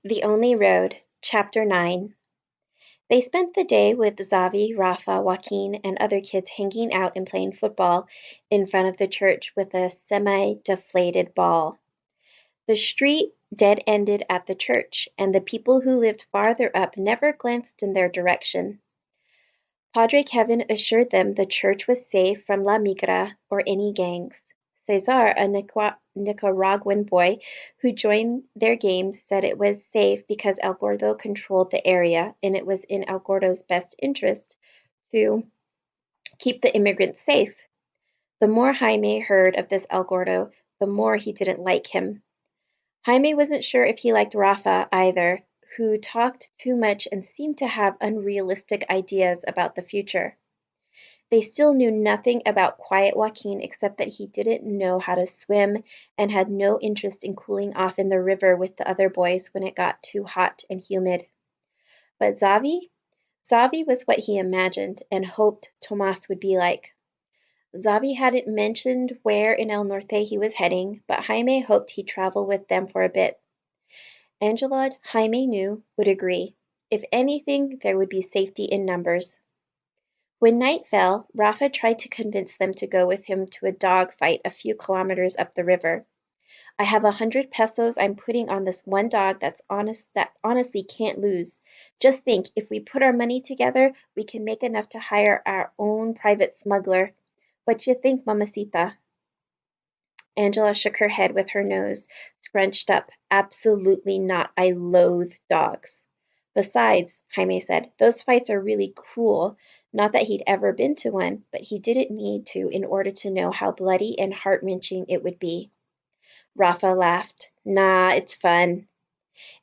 The Only Road, Chapter 9. They spent the day with Xavi, Rafa, Joaquin, and other kids hanging out and playing football in front of the church with a semi-deflated ball. The street dead-ended at the church, and the people who lived farther up never glanced in their direction. Padre Kevin assured them the church was safe from La Migra or any gangs. Cesar, a Nicaraguan boy who joined their game, said it was safe because El Gordo controlled the area and it was in El Gordo's best interest to keep the immigrants safe. The more Jaime heard of this El Gordo, the more he didn't like him. Jaime wasn't sure if he liked Rafa either, who talked too much and seemed to have unrealistic ideas about the future. They still knew nothing about Quiet Joaquin except that he didn't know how to swim and had no interest in cooling off in the river with the other boys when it got too hot and humid. But Xavi? Xavi was what he imagined and hoped Tomas would be like. Xavi hadn't mentioned where in El Norte he was heading, but Jaime hoped he'd travel with them for a bit. Angela, Jaime knew, would agree. If anything, there would be safety in numbers. When night fell, Rafa tried to convince them to go with him to a dog fight a few kilometers up the river. I have 100 pesos I'm putting on this one dog that honestly can't lose. Just think, if we put our money together, we can make enough to hire our own private smuggler. What you think, mamacita? Angela shook her head with her nose scrunched up. Absolutely not. I loathe dogs. Besides, Jaime said, those fights are really cruel. Not that he'd ever been to one, but he didn't need to in order to know how bloody and heart-wrenching it would be. Rafa laughed. Nah, it's fun.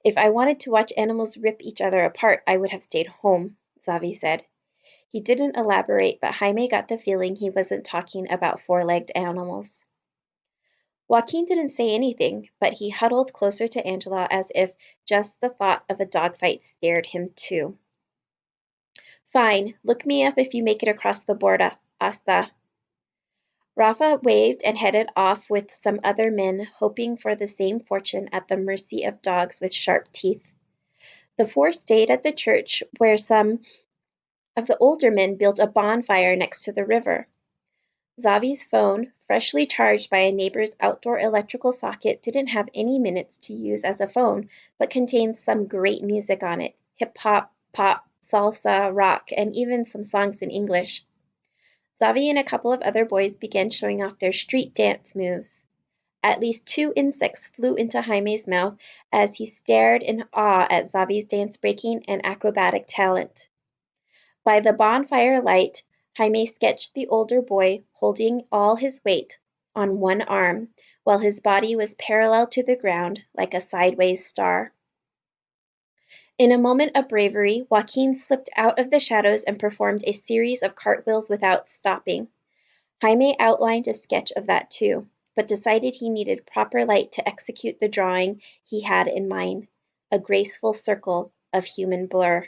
If I wanted to watch animals rip each other apart, I would have stayed home, Xavi said. He didn't elaborate, but Jaime got the feeling he wasn't talking about four-legged animals. Joaquin didn't say anything, but he huddled closer to Angela as if just the thought of a dogfight scared him too. Fine, look me up if you make it across the border. Hasta. Rafa waved and headed off with some other men, hoping for the same fortune at the mercy of dogs with sharp teeth. The four stayed at the church, where some of the older men built a bonfire next to the river. Xavi's phone, freshly charged by a neighbor's outdoor electrical socket, didn't have any minutes to use as a phone, but contained some great music on it: hip-hop, pop, salsa, rock, and even some songs in English. Xavi and a couple of other boys began showing off their street dance moves. At least 2 insects flew into Jaime's mouth as he stared in awe at Xavi's dance-breaking and acrobatic talent. By the bonfire light, Jaime sketched the older boy holding all his weight on one arm, while his body was parallel to the ground like a sideways star. In a moment of bravery, Joaquin slipped out of the shadows and performed a series of cartwheels without stopping. Jaime outlined a sketch of that too, but decided he needed proper light to execute the drawing he had in mind, a graceful circle of human blur.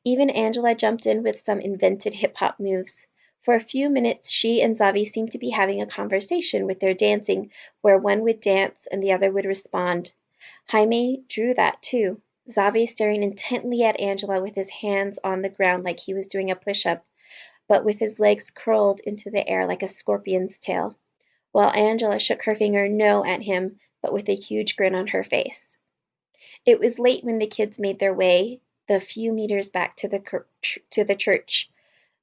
Even Angela jumped in with some invented hip-hop moves. For a few minutes she and Xavi seemed to be having a conversation with their dancing, where one would dance and the other would respond. Jaime drew that too, Xavi staring intently at Angela with his hands on the ground like he was doing a push-up, but with his legs curled into the air like a scorpion's tail, while Angela shook her finger no at him, but with a huge grin on her face. It was late when the kids made their way the few meters back to the church.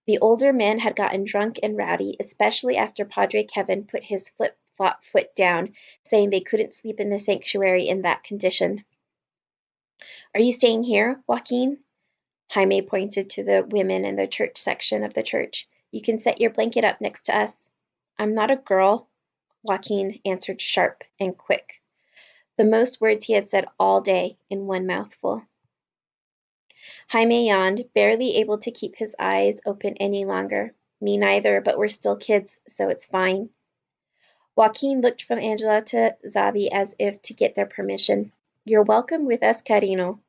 The older men had gotten drunk and rowdy, especially after Padre Kevin put his flip-flop foot down, saying they couldn't sleep in the sanctuary in that condition. Are you staying here, Joaquin? Jaime pointed to the women in the church section of the church. You can set your blanket up next to us. I'm not a girl, Joaquin answered sharp and quick, the most words he had said all day in one mouthful. Jaime yawned, barely able to keep his eyes open any longer. Me neither, but we're still kids, so it's fine. Joaquin looked from Angela to Xavi as if to get their permission. You're welcome with us, Carino.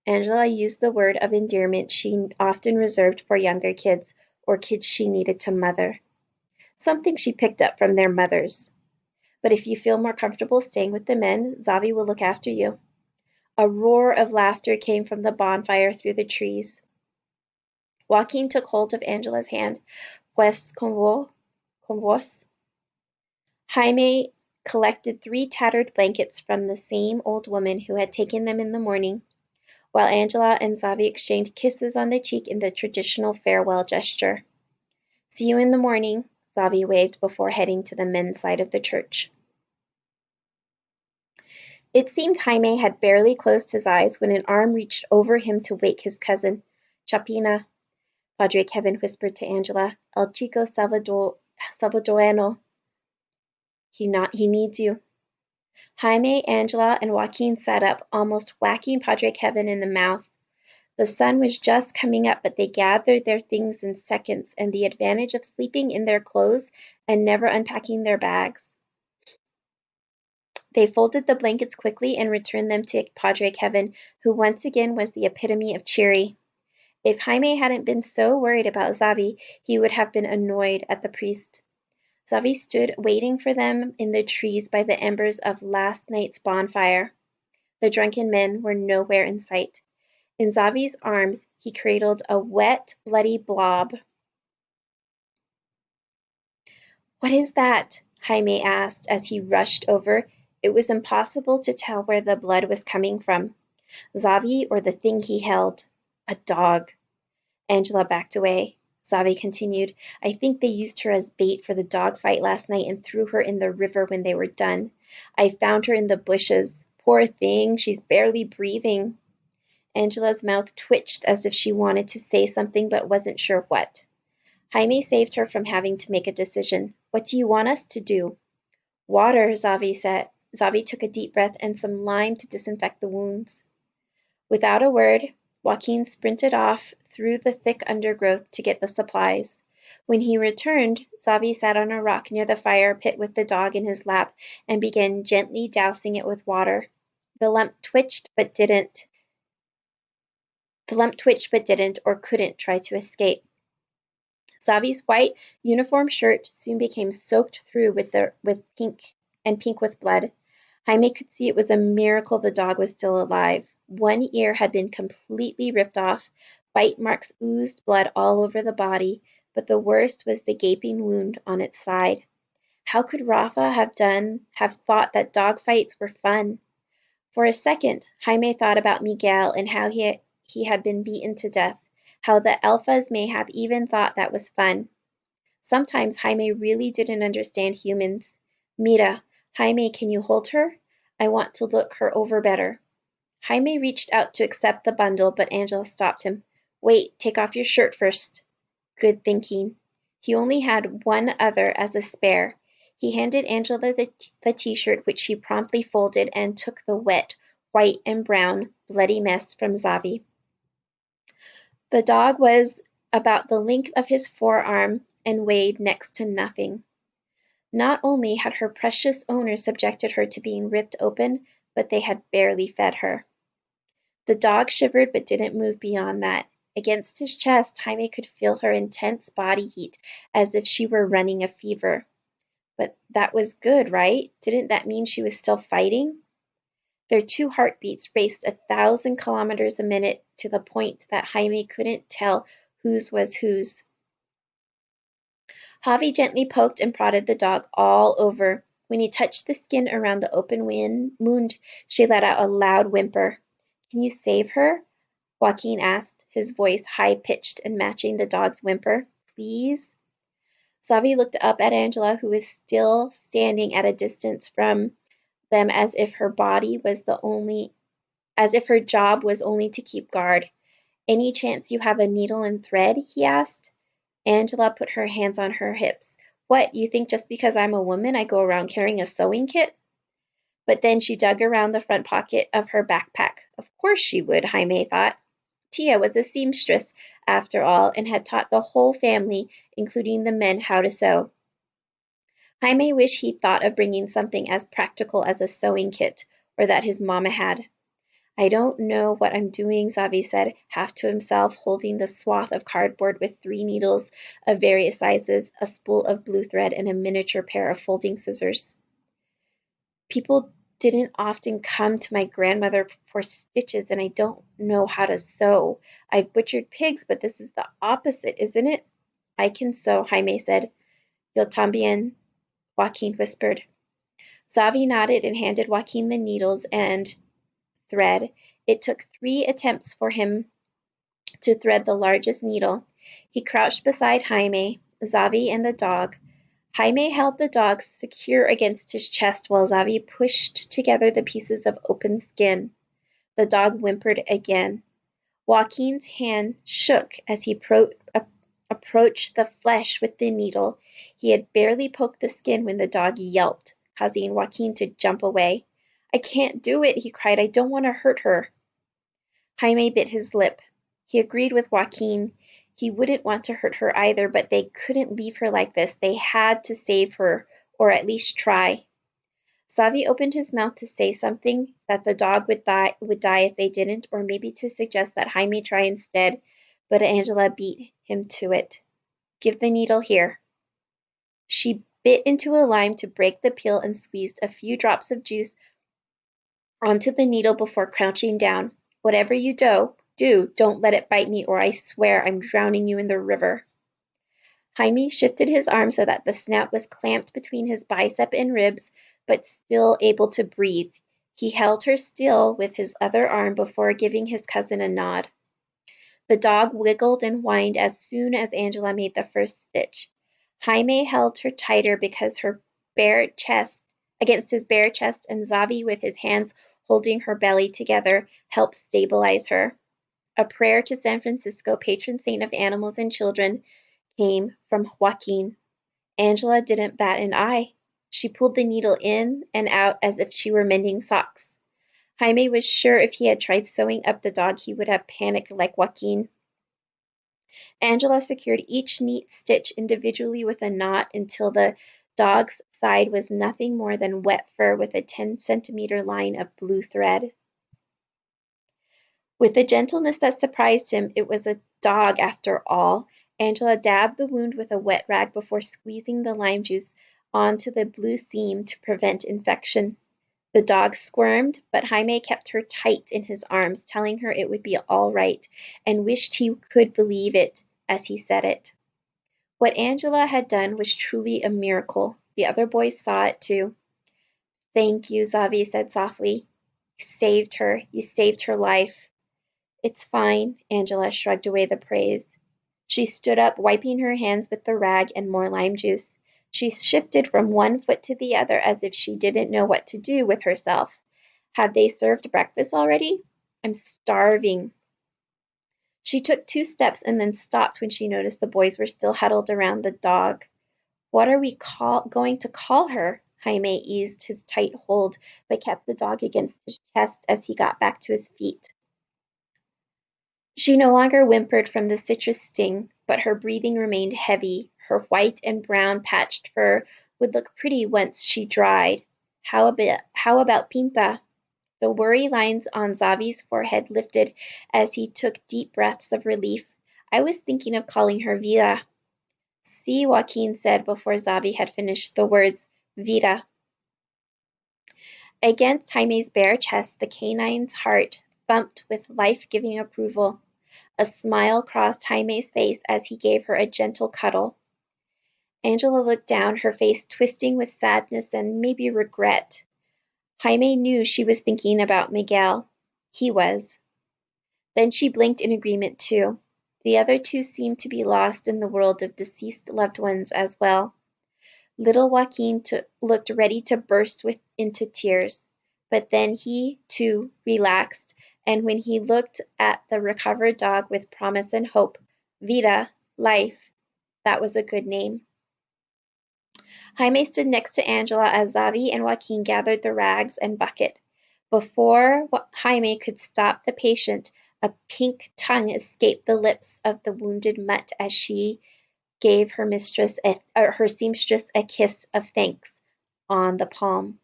Angela used the word of endearment she often reserved for younger kids, or kids she needed to mother. Something she picked up from their mothers. But if you feel more comfortable staying with the men, Xavi will look after you. A roar of laughter came from the bonfire through the trees. Joaquin took hold of Angela's hand. Pues con vos. Jaime collected 3 tattered blankets from the same old woman who had taken them in the morning, while Angela and Xavi exchanged kisses on the cheek in the traditional farewell gesture. See you in the morning, Xavi waved before heading to the men's side of the church. It seemed Jaime had barely closed his eyes when an arm reached over him to wake his cousin. Chapina, Padre Kevin whispered to Angela. El chico salvadoreño. He needs you. Jaime, Angela, and Joaquin sat up, almost whacking Padre Kevin in the mouth. The sun was just coming up, but they gathered their things in seconds, and the advantage of sleeping in their clothes and never unpacking their bags. They folded the blankets quickly and returned them to Padre Kevin, who once again was the epitome of cheery. If Jaime hadn't been so worried about Xavi, he would have been annoyed at the priest. Xavi stood waiting for them in the trees by the embers of last night's bonfire. The drunken men were nowhere in sight. In Xavi's arms, he cradled a wet, bloody blob. What is that? Jaime asked as he rushed over. It was impossible to tell where the blood was coming from. Xavi or the thing he held. A dog. Angela backed away. Xavi continued, I think they used her as bait for the dog fight last night and threw her in the river when they were done. I found her in the bushes. Poor thing, she's barely breathing. Angela's mouth twitched as if she wanted to say something but wasn't sure what. Jaime saved her from having to make a decision. What do you want us to do? Water, Xavi said. Xavi took a deep breath and some lime to disinfect the wounds. Without a word, Joaquin sprinted off through the thick undergrowth to get the supplies. When he returned, Xavi sat on a rock near the fire pit with the dog in his lap and began gently dousing it with water. The lump twitched but didn't or couldn't try to escape. Xavi's white uniform shirt soon became soaked through with pink with blood. Jaime could see it was a miracle the dog was still alive. One ear had been completely ripped off. Bite marks oozed blood all over the body, but the worst was the gaping wound on its side. How could Rafa have thought that dog fights were fun? For a second, Jaime thought about Miguel and how he had been beaten to death, how the Alphas may have even thought that was fun. Sometimes Jaime really didn't understand humans. Mira, Jaime, can you hold her? I want to look her over better. Jaime reached out to accept the bundle, but Angela stopped him. Wait, take off your shirt first. Good thinking. He only had one other as a spare. He handed Angela the t-shirt, which she promptly folded and took the wet, white and brown, bloody mess from Xavi. The dog was about the length of his forearm and weighed next to nothing. Not only had her precious owner subjected her to being ripped open, but they had barely fed her. The dog shivered but didn't move beyond that. Against his chest, Jaime could feel her intense body heat, as if she were running a fever. But that was good, right? Didn't that mean she was still fighting? Their 2 heartbeats raced 1,000 kilometers a minute to the point that Jaime couldn't tell whose was whose. Javi gently poked and prodded the dog all over. When he touched the skin around the open wound, she let out a loud whimper. Can you save her? Joaquin asked, his voice high-pitched and matching the dog's whimper. Please? Xavi looked up at Angela, who was still standing at a distance from them as if her job was only to keep guard. Any chance you have a needle and thread? He asked. Angela put her hands on her hips. What, you think just because I'm a woman I go around carrying a sewing kit? But then she dug around the front pocket of her backpack. Of course she would, Jaime thought. Tia was a seamstress, after all, and had taught the whole family, including the men, how to sew. Jaime wished he'd thought of bringing something as practical as a sewing kit, or that his mama had. I don't know what I'm doing, Xavi said, half to himself, holding the swath of cardboard with 3 needles of various sizes, a spool of blue thread, and a miniature pair of folding scissors. People didn't often come to my grandmother for stitches, and I don't know how to sew. I've butchered pigs, but this is the opposite, isn't it? I can sew, Jaime said. Yo también, Joaquin whispered. Xavi nodded and handed Joaquin the needles and thread. It took 3 attempts for him to thread the largest needle. He crouched beside Jaime, Xavi, and the dog. Jaime held the dog secure against his chest while Xavi pushed together the pieces of open skin. The dog whimpered again. Joaquin's hand shook as he approached the flesh with the needle. He had barely poked the skin when the dog yelped, causing Joaquin to jump away. I can't do it, he cried. I don't want to hurt her. Jaime bit his lip. He agreed with Joaquin. He wouldn't want to hurt her either, but they couldn't leave her like this. They had to save her, or at least try. Xavi opened his mouth to say something, that the dog would die if they didn't, or maybe to suggest that Jaime try instead, but Angela beat him to it. Give the needle here. She bit into a lime to break the peel and squeezed a few drops of juice onto the needle before crouching down. Whatever you do, don't let it bite me, or I swear I'm drowning you in the river. Jaime shifted his arm so that the snout was clamped between his bicep and ribs, but still able to breathe. He held her still with his other arm before giving his cousin a nod. The dog wiggled and whined as soon as Angela made the first stitch. Jaime held her tighter against his bare chest, and Xavi, with his hands holding her belly together, helped stabilize her. A prayer to San Francisco, patron saint of animals and children, came from Joaquin. Angela didn't bat an eye. She pulled the needle in and out as if she were mending socks. Jaime was sure if he had tried sewing up the dog, he would have panicked like Joaquin. Angela secured each neat stitch individually with a knot until the dog's side was nothing more than wet fur with a 10-centimeter line of blue thread. With a gentleness that surprised him, it was a dog after all. Angela dabbed the wound with a wet rag before squeezing the lime juice onto the blue seam to prevent infection. The dog squirmed, but Jaime kept her tight in his arms, telling her it would be all right, and wished he could believe it as he said it. What Angela had done was truly a miracle. The other boys saw it too. Thank you, Xavi said softly. You saved her life. It's fine, Angela shrugged away the praise. She stood up, wiping her hands with the rag and more lime juice. She shifted from one foot to the other as if she didn't know what to do with herself. Had they served breakfast already? I'm starving. She took 2 steps and then stopped when she noticed the boys were still huddled around the dog. What are we going to call her? Jaime eased his tight hold, but kept the dog against his chest as he got back to his feet. She no longer whimpered from the citrus sting, but her breathing remained heavy. Her white and brown patched fur would look pretty once she dried. How about Pinta? The worry lines on Xavi's forehead lifted as he took deep breaths of relief. I was thinking of calling her Vida. See, Joaquin said before Xavi had finished the words, Vida. Against Jaime's bare chest, the canine's heart thumped with life-giving approval. A smile crossed Jaime's face as he gave her a gentle cuddle. Angela looked down, her face twisting with sadness and maybe regret. Jaime knew she was thinking about Miguel. He was. Then she blinked in agreement too. The other 2 seemed to be lost in the world of deceased loved ones as well. Little Joaquin looked ready to burst into tears, but then he, too, relaxed, and when he looked at the recovered dog with promise and hope, Vida, life, that was a good name. Jaime stood next to Angela as Xavi and Joaquin gathered the rags and bucket. Before Jaime could stop the patient, a pink tongue escaped the lips of the wounded mutt as she gave her seamstress a kiss of thanks on the palm.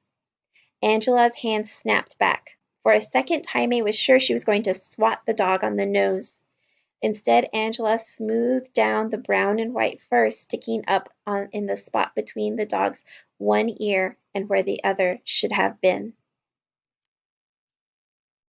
Angela's hand snapped back. For a second, Jaime was sure she was going to swat the dog on the nose. Instead, Angela smoothed down the brown and white fur sticking up in the spot between the dog's one ear and where the other should have been.